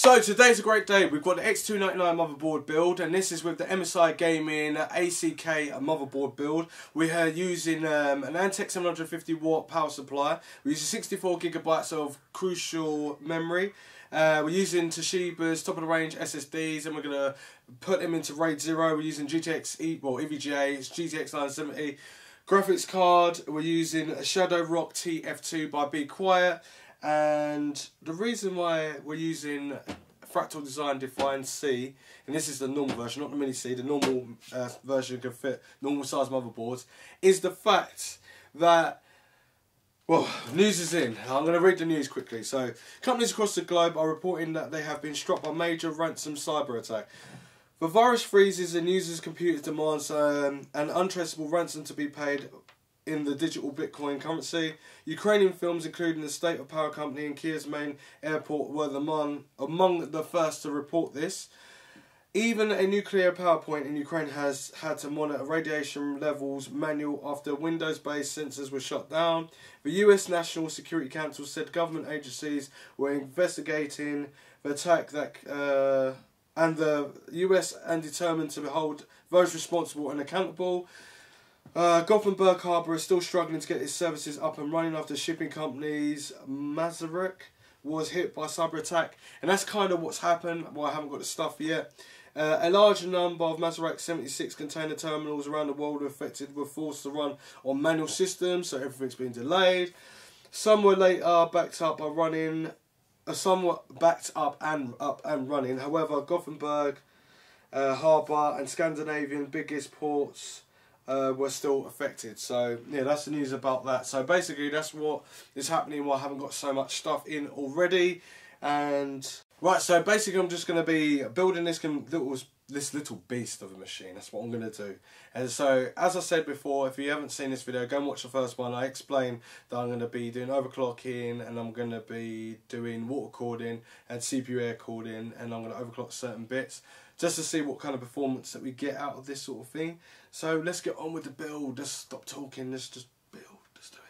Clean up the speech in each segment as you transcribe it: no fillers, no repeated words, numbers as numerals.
So today's a great day. We've got the X299 motherboard build, and this is with the MSI Gaming ACK Motherboard build. We are using an Antec 750 watt power supply. We're using 64 gigabytes of crucial memory. We're using Toshiba's top of the range SSDs, and we're going to put them into RAID 0. We're using GTX, EVGA GTX 970 graphics card. We're using a Shadow Rock TF2 by Be Quiet. And the reason why we're using Fractal Design Define C, and this is the normal version, not the mini C, the normal version can fit normal size motherboards, is the fact that, well, news is in. I'm going to read the news quickly. So, companies across the globe are reporting that they have been struck by major ransom cyber attack. The virus freezes and users' computers demands an untraceable ransom to be paid in the digital Bitcoin currency. Ukrainian firms, including the State of Power Company and Kiev's main airport, were among the first to report this. Even a nuclear power plant in Ukraine has had to monitor radiation levels manual after Windows-based sensors were shut down. The US National Security Council said government agencies were investigating the attack and the US and determined to hold those responsible and accountable. Gothenburg Harbour is still struggling to get its services up and running after shipping company's MSI was hit by cyber attack, and that's kind of what's happened. Well, I haven't got the stuff yet. A large number of MSI 76 container terminals around the world affected were forced to run on manual systems, so everything's been delayed. Some were later backed up by running, somewhat backed up and running. However, Gothenburg Harbour and Scandinavian biggest ports were still affected. So yeah, that's the news about that. So basically that's what is happening, why I haven't got so much stuff in already. And right, so basically I'm just going to be building this little beast of a machine. That's what I'm going to do. And so, as I said before, if you haven't seen this video, go and watch the first one. I explain that I'm going to be doing overclocking, and I'm going to be doing water cooling and CPU air cooling, and I'm going to overclock certain bits just to see what kind of performance that we get out of this sort of thing. So let's get on with the build. Let's stop talking. Let's just build. Let's do it.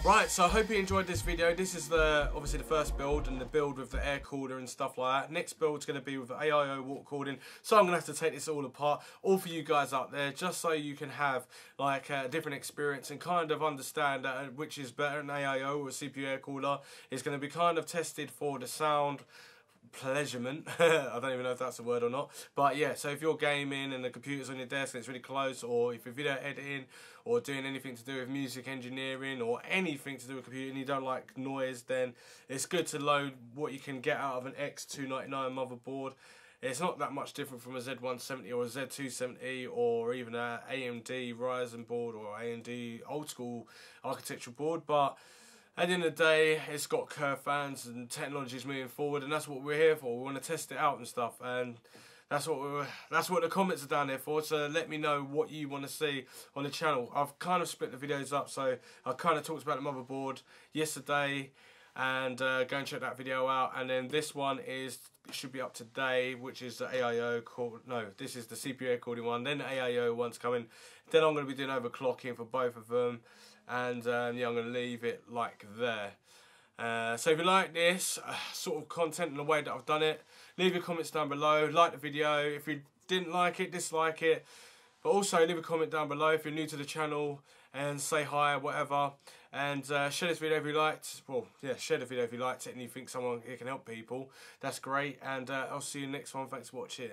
Right, so I hope you enjoyed this video. This is obviously the first build, and the build with the air cooler and stuff like that. Next build's going to be with AIO water cooling. So I'm going to have to take this all apart, all for you guys out there, just so you can have like a different experience and kind of understand which is better, an AIO or a CPU air cooler. It's going to be kind of tested for the sound pleasurement. I don't even know if that's a word or not, but yeah, so if you're gaming and the computer's on your desk and it's really close, or if you're video editing or doing anything to do with music engineering or anything to do with computer and you don't like noise, then it's good to load what you can get out of an X299 motherboard. It's not that much different from a Z170 or a Z270 or even a AMD Ryzen board or AMD old school architectural board, but at the end of the day, it's got curved fans and technology is moving forward, and that's what we're here for. We want to test it out and stuff, and that's what the comments are down there for. So let me know what you want to see on the channel. I've kind of split the videos up, so I kind of talked about the motherboard yesterday, and go and check that video out. And then this one should be up today, which is the AIO this is the CPU air cooling one. Then the AIO one's coming. Then I'm going to be doing overclocking for both of them. And yeah, I'm going to leave it like there. So if you like this sort of content and the way that I've done it, leave your comments down below, like the video. If you didn't like it, dislike it. But also leave a comment down below if you're new to the channel, and say hi, whatever. And share this video if you liked. Well, yeah, share the video if you liked it and you think it can help people. That's great. And I'll see you next one. Thanks for watching.